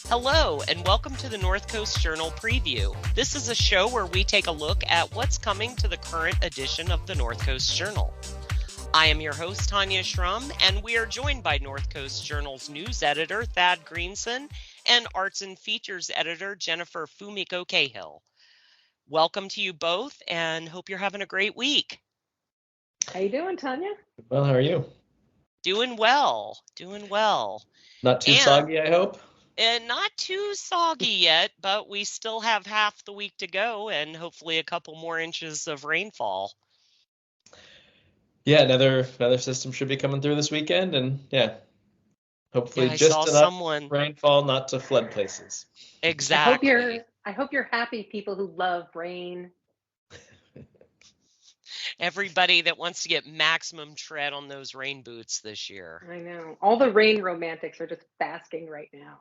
Hello, and welcome to the North Coast Journal Preview. This is a show where we take a look at what's coming to the current edition of the North Coast Journal. I am your host, Tanya Schrum, and we are joined by North Coast Journal's news editor, Thad Greenson, and arts and features editor, Jennifer Fumiko Cahill. Welcome to you both, and hope you're having a great week. How you doing, Tanya? Well, how are you? Doing well. Not too soggy, I hope? And not too soggy yet, but we still have half the week to go and hopefully a couple more inches of rainfall. Yeah, another system should be coming through this weekend, and hopefully just enough rainfall not to flood places. Exactly. I hope you're happy, people who love rain. Everybody that wants to get maximum tread on those rain boots this year. I know. All the rain romantics are just basking right now.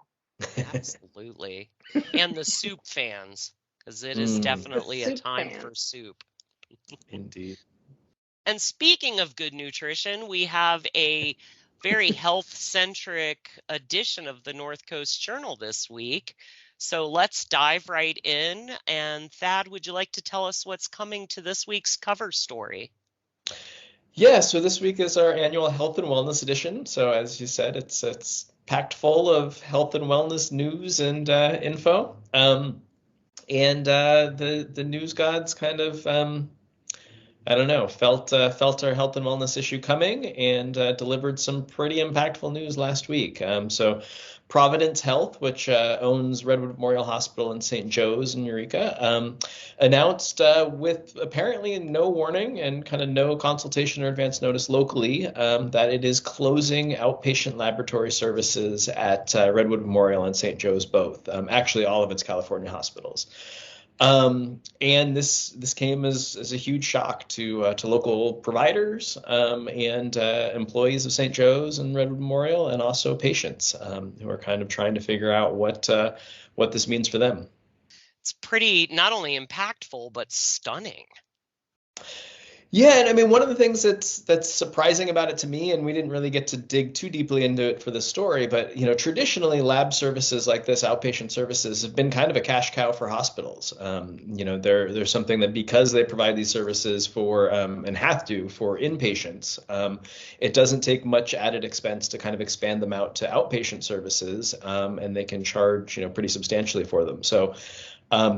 Absolutely. And the soup fans, because it is definitely a time for soup. Indeed. And speaking of good nutrition, we have a very health-centric edition of the North Coast Journal this week. So let's dive right in. And Thad, would you like to tell us what's coming to this week's cover story? Yeah, so this week is our annual health and wellness edition. So as you said, it's packed full of health and wellness news and info. The news gods kind of felt our health and wellness issue coming and delivered some pretty impactful news last week. So Providence Health, which owns Redwood Memorial Hospital in St. Joe's in Eureka, announced with apparently no warning and kind of no consultation or advance notice locally that it is closing outpatient laboratory services at Redwood Memorial and St. Joe's both, actually all of its California hospitals. And this came as a huge shock to local providers and employees of St. Joe's and Redwood Memorial, and also patients who are kind of trying to figure out what this means for them. It's pretty not only impactful but stunning. Yeah, and I mean, one of the things that's surprising about it to me, and we didn't really get to dig too deeply into it for the story, but traditionally lab services like this, outpatient services, have been kind of a cash cow for hospitals. They're something that, because they provide these services for and have to for inpatients, it doesn't take much added expense to kind of expand them out to outpatient services, and they can charge pretty substantially for them. So.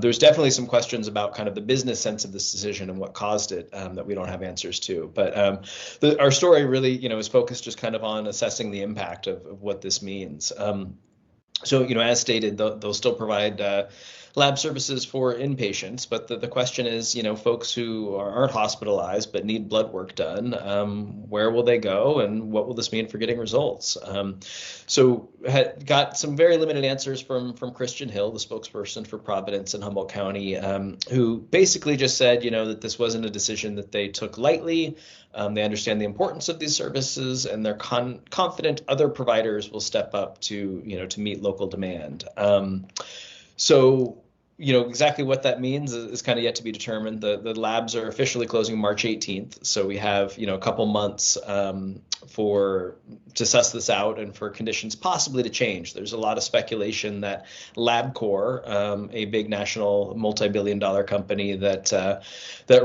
There's definitely some questions about kind of the business sense of this decision and what caused it that we don't have answers to. But our story really, is focused just kind of on assessing the impact of what this means. So, as stated, they'll still provide lab services for inpatients, but the question is, folks who aren't hospitalized but need blood work done, where will they go, and what will this mean for getting results? So got some very limited answers from Christian Hill, the spokesperson for Providence and Humboldt County, who basically just said, that this wasn't a decision that they took lightly. They understand the importance of these services, and they're confident other providers will step up to meet local demand. So exactly what that means is kind of yet to be determined. The labs are officially closing March 18th. So we have, a couple months to suss this out and for conditions possibly to change. There's a lot of speculation that LabCorp, a big national multi-billion-dollar company that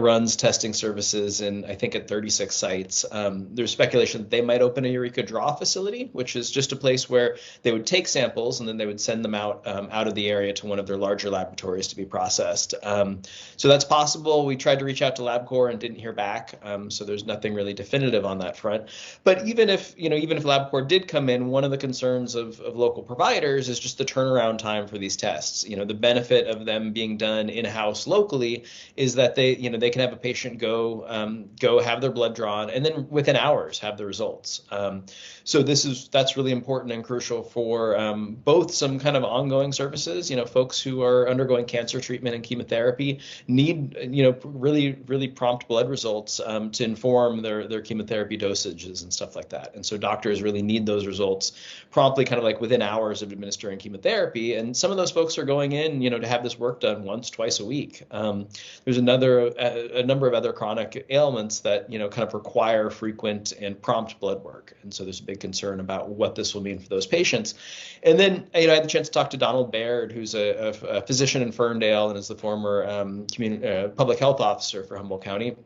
runs testing services in, I think, at 36 sites, there's speculation that they might open a Eureka Draw facility, which is just a place where they would take samples and then they would send them out of the area to one of their larger laboratories to be processed. So that's possible. We tried to reach out to LabCorp and didn't hear back. So there's nothing really definitive on that front. But even if LabCorp did come in, one of the concerns of local providers is just the turnaround time for these tests. The benefit of them being done in-house locally is that they can have a patient go have their blood drawn and then within hours have the results. So that's really important and crucial for both some kind of ongoing services, folks who are undergoing undergoing cancer treatment and chemotherapy need, really, really prompt blood results to inform their chemotherapy dosages and stuff like that. And so doctors really need those results promptly, kind of like within hours of administering chemotherapy. And some of those folks are going in, to have this work done once, twice a week. There's a number of other chronic ailments that, kind of require frequent and prompt blood work. And so there's a big concern about what this will mean for those patients. And then, I had the chance to talk to Donald Baird, who's a physician in Ferndale and is the former public health officer for Humboldt County.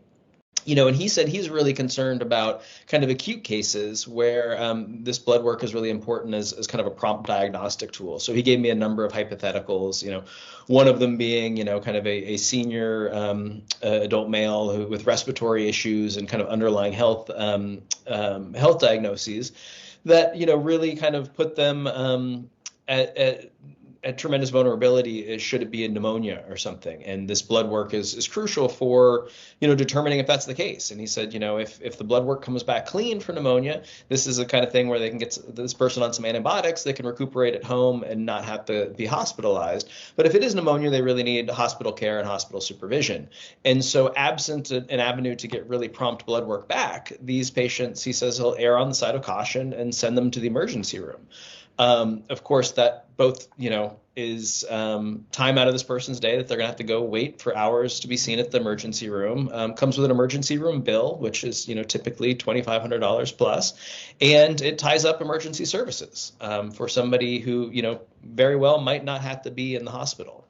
And he said he's really concerned about kind of acute cases where this blood work is really important as kind of a prompt diagnostic tool. So he gave me a number of hypotheticals, one of them being, kind of a senior adult male with respiratory issues and kind of underlying health diagnoses that, really kind of put them at tremendous vulnerability should it be a pneumonia or something. And this blood work is crucial for, determining if that's the case. And he said, if the blood work comes back clean for pneumonia, this is the kind of thing where they can get this person on some antibiotics, they can recuperate at home and not have to be hospitalized. But if it is pneumonia, they really need hospital care and hospital supervision. And so absent an avenue to get really prompt blood work back, these patients, he says, he'll err on the side of caution and send them to the emergency room. Of course, that both, is time out of this person's day that they're going to have to go wait for hours to be seen at the emergency room. Comes with an emergency room bill, which is, typically $2,500 plus, and it ties up emergency services for somebody who, very well might not have to be in the hospital.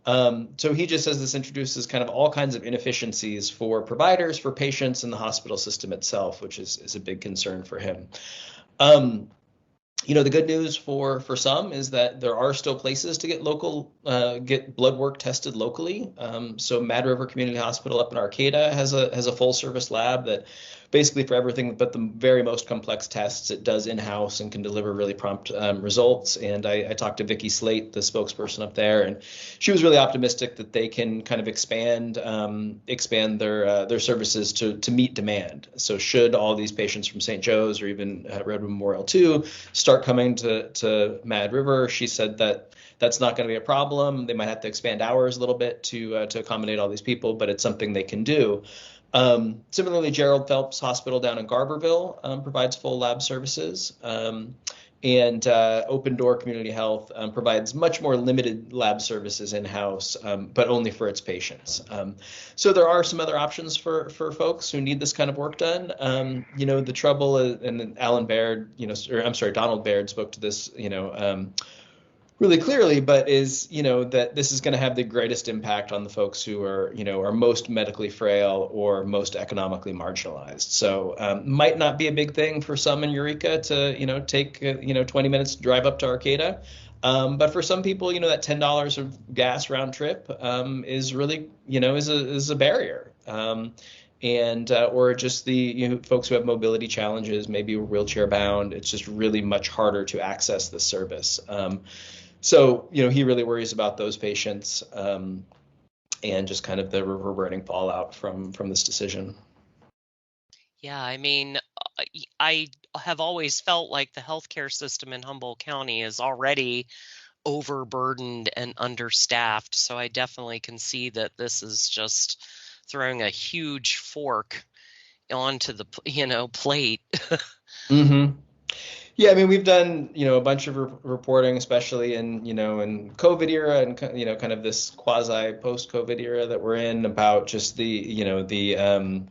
So he just says this introduces kind of all kinds of inefficiencies for providers, for patients, and the hospital system itself, which is a big concern for him. The good news for some is that there are still places to get blood work tested locally. So Mad River Community Hospital up in Arcata has a full service lab that basically for everything but the very most complex tests it does in-house and can deliver really prompt results. And I talked to Vicki Slate, the spokesperson up there, and she was really optimistic that they can kind of expand their services to meet demand. So should all these patients from St. Joe's or even Redwood Memorial 2 start coming to Mad River, she said that that's not going to be a problem. They might have to expand hours a little bit to accommodate all these people, but it's something they can do. Similarly, Gerald Phelps Hospital down in Garberville provides full lab services. And Open Door Community Health provides much more limited lab services in-house, but only for its patients. So there are some other options for folks who need this kind of work done. The trouble, and Donald Baird spoke to this, really clearly, but is, that this is going to have the greatest impact on the folks who are most medically frail or most economically marginalized. So might not be a big thing for some in Eureka to, take, 20 minutes to drive up to Arcata. But for some people, that $10 of gas round trip is really, is a barrier. And or just the folks who have mobility challenges, maybe wheelchair bound. It's just really much harder to access this service. So, he really worries about those patients and just kind of the reverberating fallout from this decision. Yeah, I mean, I have always felt like the healthcare system in Humboldt County is already overburdened and understaffed. So I definitely can see that this is just throwing a huge fork onto the, plate. Mm-hmm. Yeah, I mean, we've done, a bunch of reporting, especially in COVID era and, kind of this quasi post-COVID era that we're in about just the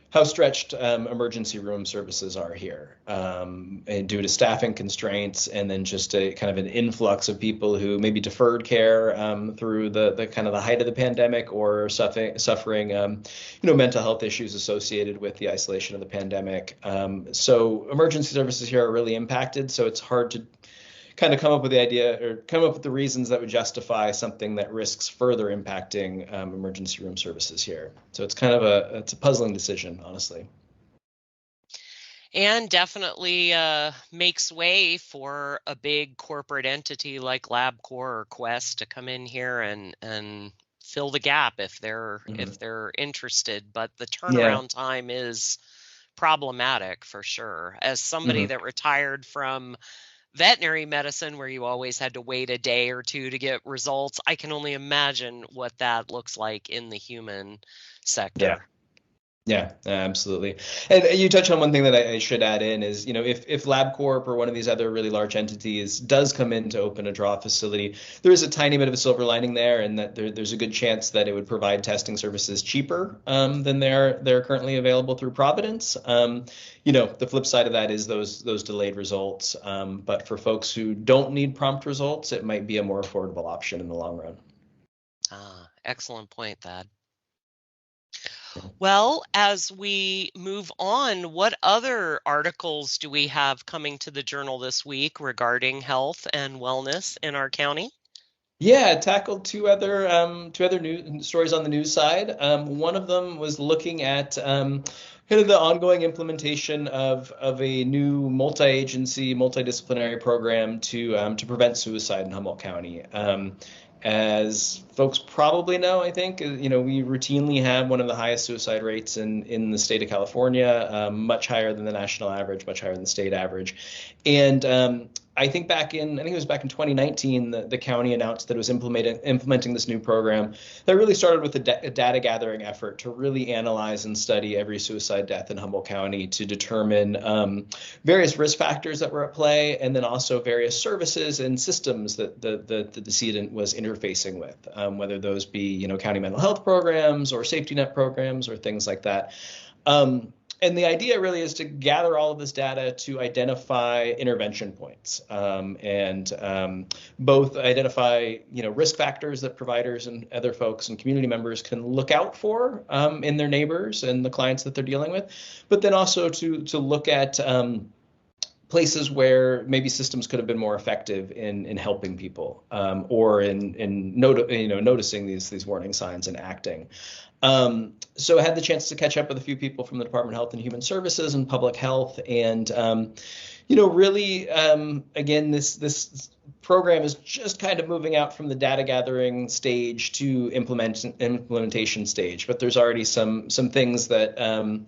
how stretched emergency room services are here, and due to staffing constraints, and then just a kind of an influx of people who maybe deferred care through the kind of the height of the pandemic or suffering mental health issues associated with the isolation of the pandemic. So emergency services here are really impacted. So it's hard to kind of come up with the reasons that would justify something that risks further impacting emergency room services here. So it's kind of it's a puzzling decision, honestly. And definitely makes way for a big corporate entity like LabCorp or Quest to come in here and fill the gap if they're interested. But the turnaround time is problematic for sure. As somebody that retired from veterinary medicine, where you always had to wait a day or two to get results, I can only imagine what that looks like in the human Yeah. sector. Yeah, absolutely. And you touch on one thing that I should add in is, if LabCorp or one of these other really large entities does come in to open a draw facility, there is a tiny bit of a silver lining there, and that there's a good chance that it would provide testing services cheaper than they're currently available through Providence. The flip side of that is those delayed results. But for folks who don't need prompt results, it might be a more affordable option in the long run. Excellent point, Thad. Well, as we move on, what other articles do we have coming to the journal this week regarding health and wellness in our county? Yeah, I tackled two other news stories on the news side. One of them was looking at kind of the ongoing implementation of a new multi-agency, multidisciplinary program to prevent suicide in Humboldt County. As folks probably know, I think, we routinely have one of the highest suicide rates in the state of California, much higher than the national average, much higher than the state average. And I think it was back in 2019, the county announced that it was implementing this new program that really started with a data gathering effort to really analyze and study every suicide death in Humboldt County to determine various risk factors that were at play, and then also various services and systems that the decedent was interfacing with, whether those be county mental health programs or safety net programs or things like that. And the idea really is to gather all of this data to identify intervention points, and both identify risk factors that providers and other folks and community members can look out for in their neighbors and the clients that they're dealing with, but then also to look at places where maybe systems could have been more effective in helping people, or in noticing these warning signs and acting. So I had the chance to catch up with a few people from the Department of Health and Human Services and Public Health, and really, again, this program is just kind of moving out from the data gathering stage to implementation stage, but there's already some things that are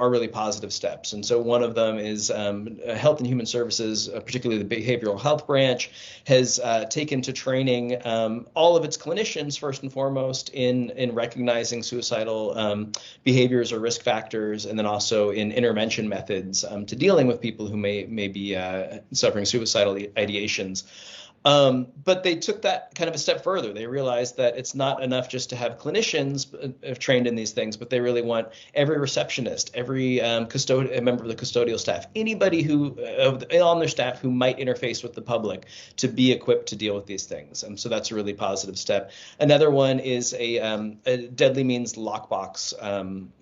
really positive steps. And so one of them is Health and Human Services, particularly the behavioral health branch, has taken to training all of its clinicians first and foremost in recognizing suicidal behaviors or risk factors, and then also in intervention methods to dealing with people who may be suffering suicidal ideations. But they took that kind of a step further. They realized that it's not enough just to have clinicians trained in these things, but they really want every receptionist, every member of the custodial staff, anybody who on their staff who might interface with the public to be equipped to deal with these things. So that's a really positive step. Another one is a deadly means lockbox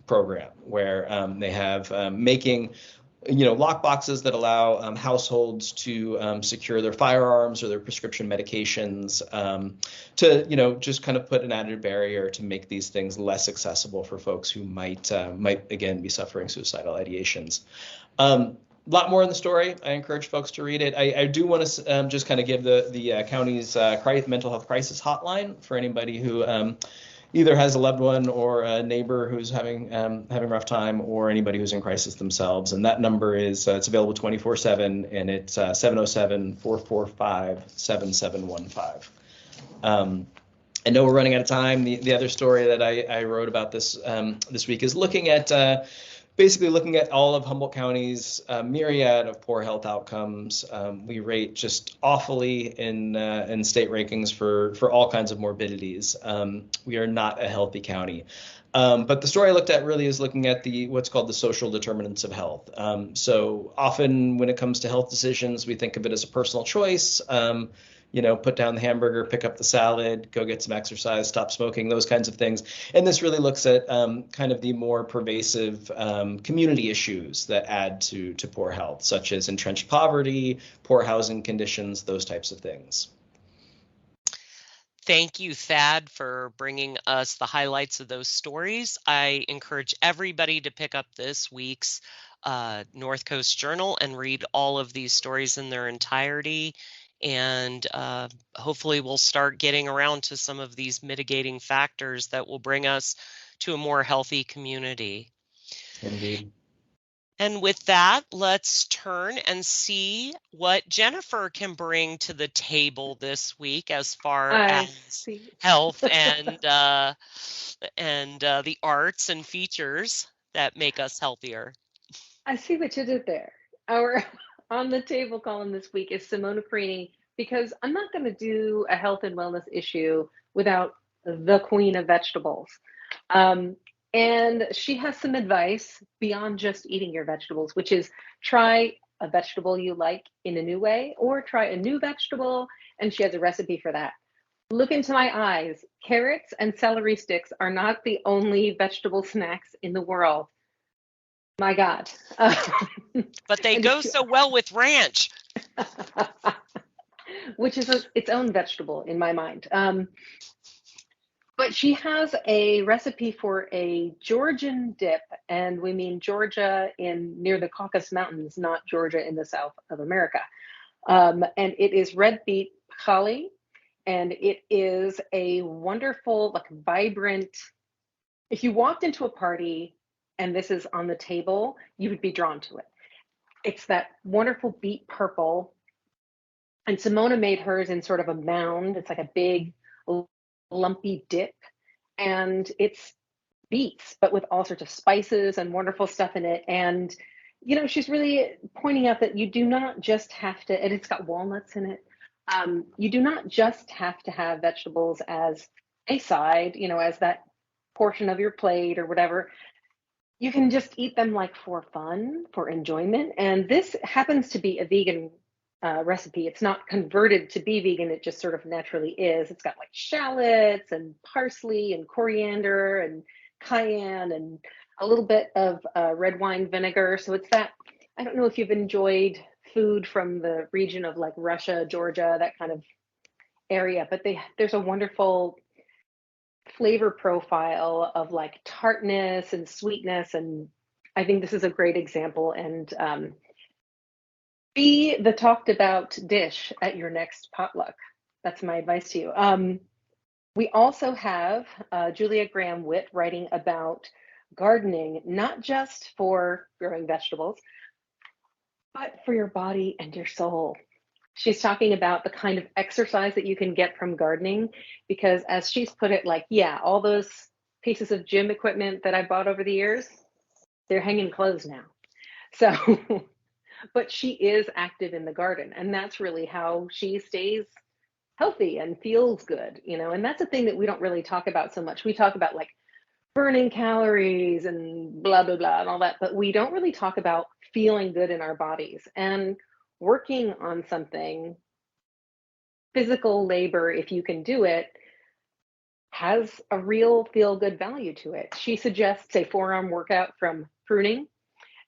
program, where they have making lock boxes that allow households to secure their firearms or their prescription medications, to just kind of put an added barrier to make these things less accessible for folks who might again be suffering suicidal ideations. A lot more in the story. I encourage folks to read it. I do want to just kind of give the county's mental health crisis hotline for anybody who either has a loved one or a neighbor who's having a rough time, or anybody who's in crisis themselves. And that number is it's available 24/7, and it's 707-445-7715. I know we're running out of time. The other story that I wrote about this week is looking at all of Humboldt County's myriad of poor health outcomes. We rate just awfully in state rankings for all kinds of morbidities. We are not a healthy county. But the story I looked at really is looking at what's called the social determinants of health. So often when it comes to health decisions, we think of it as a personal choice. Put down the hamburger, pick up the salad, go get some exercise, stop smoking, those kinds of things. And this really looks at kind of the more pervasive community issues that add to poor health, such as entrenched poverty, poor housing conditions, those types of things. Thank you, Thad, for bringing us the highlights of those stories. I encourage everybody to pick up this week's North Coast Journal and read all of these stories in their entirety. And hopefully we'll start getting around to some of these mitigating factors that will bring us to a more healthy community. Indeed. And with that, let's turn and see what Jennifer can bring to the table this week as far I as see. health and the arts and features that make us healthier. I see what you did there. Our on the table column this week is Simona Carini because I'm not going to do a health and wellness issue without the queen of vegetables. Um, and she has some advice beyond just eating your vegetables, which is try a vegetable you like in a new way or try a new vegetable. And she has a recipe for that. Look into my eyes. Carrots and celery sticks are not the only vegetable snacks in the world. My God. But they And go if you, so well with ranch. which is its own vegetable in my mind. But she has a recipe for a Georgian dip, and we mean Georgia in near the Caucasus Mountains, not Georgia in the south of America. And it is red beet chali, and it is a wonderful, like vibrant. If you walked into a party and this is on the table, you would be drawn to it. It's that wonderful beet purple. And Simona made hers in sort of a mound. It's like a big, lumpy dip. And it's beets, but with all sorts of spices and wonderful stuff in it. And, she's really pointing out that you do not just have to, and it's got walnuts in it. You do not just have to have vegetables as a side, as that portion of your plate or whatever. You can just eat them like for fun, for enjoyment. And this happens to be a vegan recipe. It's not converted to be vegan, it just sort of naturally is. It's got like shallots and parsley and coriander and cayenne and a little bit of red wine vinegar. So it's that. I don't know if you've enjoyed food from the region of like Russia, Georgia, that kind of area, but there's a wonderful flavor profile of like tartness and sweetness. And I think this is a great example. And be the talked about dish at your next potluck. That's my advice to you. We also have Julia Graham Witt writing about gardening, not just for growing vegetables, but for your body and your soul. She's talking about the kind of exercise that you can get from gardening, because as she's put it, like, yeah, all those pieces of gym equipment that I bought over the years, they're hanging clothes now. So, but she is active in the garden, and that's really how she stays healthy and feels good, and that's a thing that we don't really talk about so much. We talk about like burning calories and blah, blah, blah, and all that, but we don't really talk about feeling good in our bodies and working on something. Physical labor, if you can do it, has a real feel good value to it. She suggests a forearm workout from pruning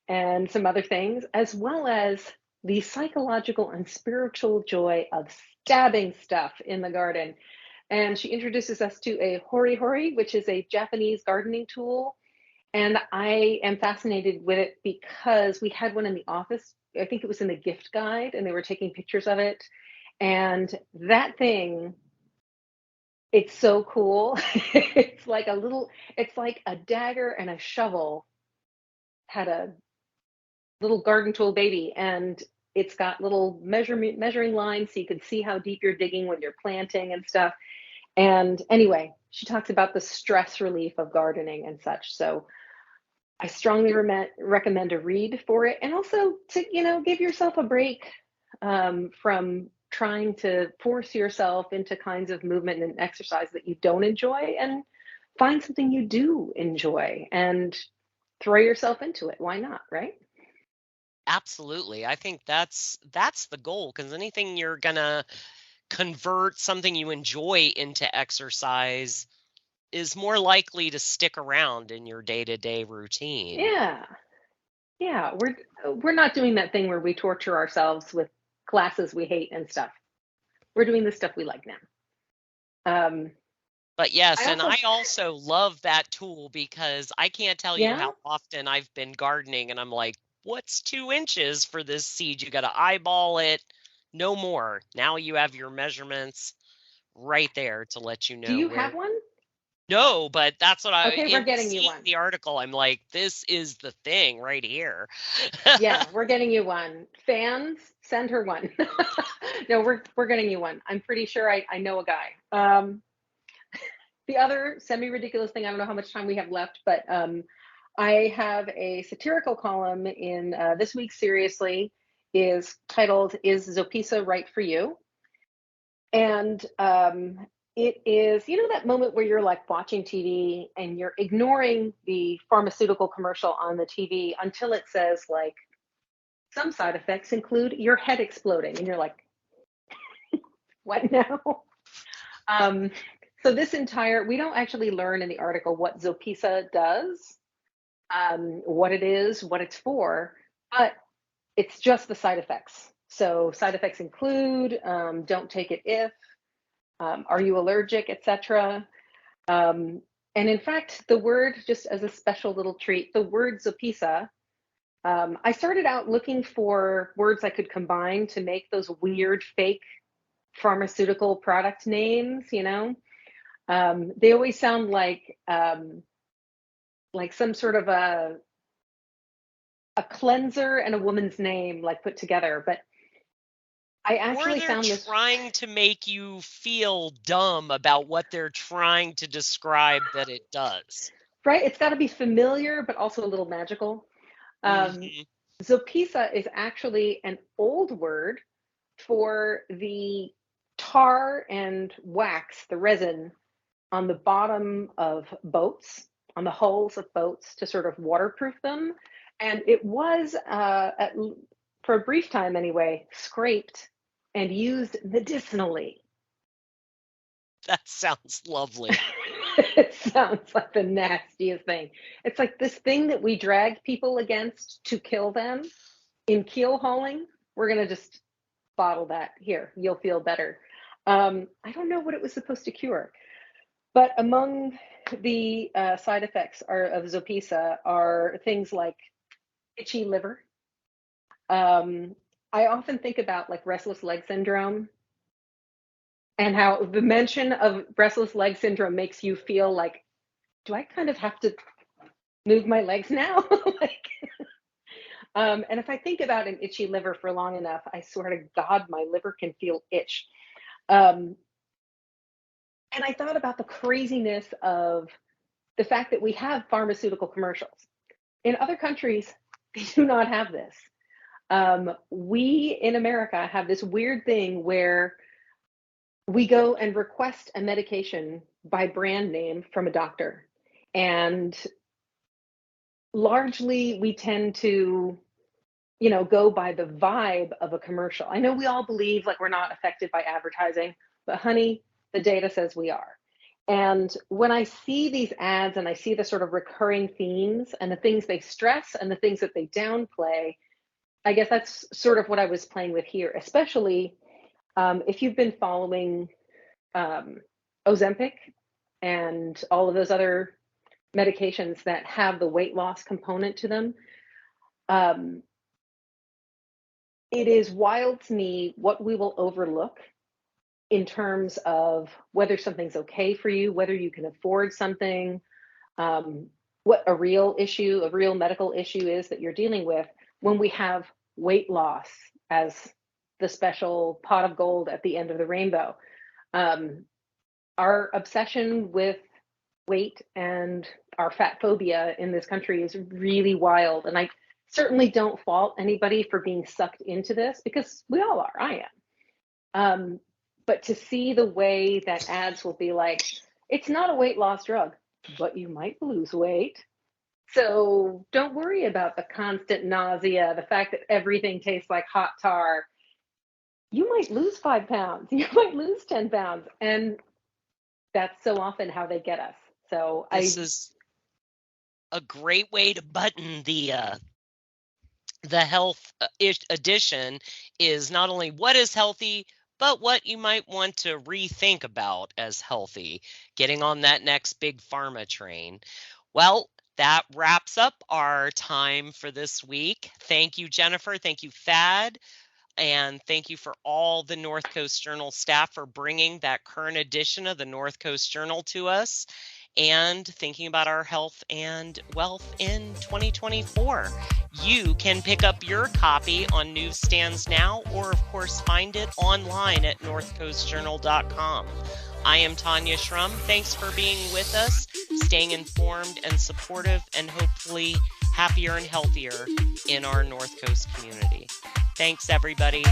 and some other things, as well as the psychological and spiritual joy of stabbing stuff in the garden. And she introduces us to a hori hori, which is a Japanese gardening tool. And I am fascinated with it because we had one in the office. I think it was in the gift guide, and they were taking pictures of it. And that thing, it's so cool. It's like a dagger and a shovel had a little garden tool baby, and it's got little measuring lines so you can see how deep you're digging when you're planting and stuff. And anyway, she talks about the stress relief of gardening and such. So I strongly recommend a read for it, and also to give yourself a break from trying to force yourself into kinds of movement and exercise that you don't enjoy, and find something you do enjoy and throw yourself into it. Why not, right? Absolutely. I think that's the goal, because anything you're gonna convert something you enjoy into exercise is more likely to stick around in your day-to-day routine. Yeah. Yeah, we're not doing that thing where we torture ourselves with classes we hate and stuff. We're doing the stuff we like now. But yes, I and also, I also love that tool, because I can't tell you yeah, how often I've been gardening and I'm like, what's 2 inches for this seed? You got to eyeball it, no more. Now you have your measurements right there to let you do know you have where. one? No, but that's what Okay, we're in getting you seeing one. the article, I'm like, this is the thing right here. Yeah, we're getting you one. Fans, send her one. No, we're getting you one. I'm pretty sure I know a guy. The other semi-ridiculous thing, I don't know how much time we have left, but I have a satirical column in this week's Seriously, is titled, "Is Zopisa Right for You?" And it is, you know, that moment where you're like watching TV and you're ignoring the pharmaceutical commercial on the TV until it says like, some side effects include your head exploding, and you're like, what now? Um, so this entire, we don't actually learn in the article what Zopisa does, what it is, what it's for, but it's just the side effects. So side effects include don't take it if, are you allergic, etc. And in fact, the word, just as a special little treat, the word Zopisa, I started out looking for words I could combine to make those weird fake pharmaceutical product names, you know. They always sound like some sort of a cleanser and a woman's name like put together. But I Or actually they're found this, trying to make you feel dumb about what they're trying to describe that it does. right? It's got to be familiar, but also a little magical. Um, Hmm. Zopisa is actually an old word for the tar and wax, the resin on the bottom of boats, on the hulls of boats to sort of waterproof them. And it was, for a brief time anyway, scraped and used medicinally. That sounds lovely. It sounds like the nastiest thing. It's like this thing that we drag people against to kill them in keel hauling. We're going to just bottle that here. You'll feel better. I don't know what it was supposed to cure. But among the side effects of Zopisa are things like itchy liver. Um, I often think about like restless leg syndrome and how the mention of restless leg syndrome makes you feel like, do I kind of have to move my legs now? Like, and if I think about an itchy liver for long enough, I swear to God, my liver can feel itch. Um, and I thought about the craziness of the fact that we have pharmaceutical commercials. In other countries, they do not have this. We in America have this weird thing where we go and request a medication by brand name from a doctor. And largely we tend to, you know, go by the vibe of a commercial. I know we all believe like we're not affected by advertising, but honey, the data says we are. And when I see these ads and I see the sort of recurring themes and the things they stress and the things that they downplay, I guess that's sort of what I was playing with here, especially if you've been following um, Ozempic and all of those other medications that have the weight loss component to them. Um, it is wild to me what we will overlook in terms of whether something's okay for you, whether you can afford something, um, what a real issue, a real medical issue is that you're dealing with when we have weight loss as the special pot of gold at the end of the rainbow. Um, our obsession with weight and our fat phobia in this country is really wild. And I certainly don't fault anybody for being sucked into this because we all are. I am. But to see the way that ads will be like, it's not a weight loss drug, but you might lose weight. So don't worry about the constant nausea, the fact that everything tastes like hot tar. You might lose 5 pounds, you might lose 10 pounds. And that's so often how they get us. So This is a great way to button the health edition is not only what is healthy, but what you might want to rethink about as healthy, getting on that next big pharma train. Well, that wraps up our time for this week. Thank you, Jennifer. Thank you, Thad. And thank you for all the North Coast Journal staff for bringing that current edition of the North Coast Journal to us. and thinking about our health and wealth in 2024. You can pick up your copy on newsstands now, or of course find it online at northcoastjournal.com. I am Tanya Shrum. Thanks for being with us, staying informed and supportive, and hopefully happier and healthier in our North Coast community. Thanks, everybody.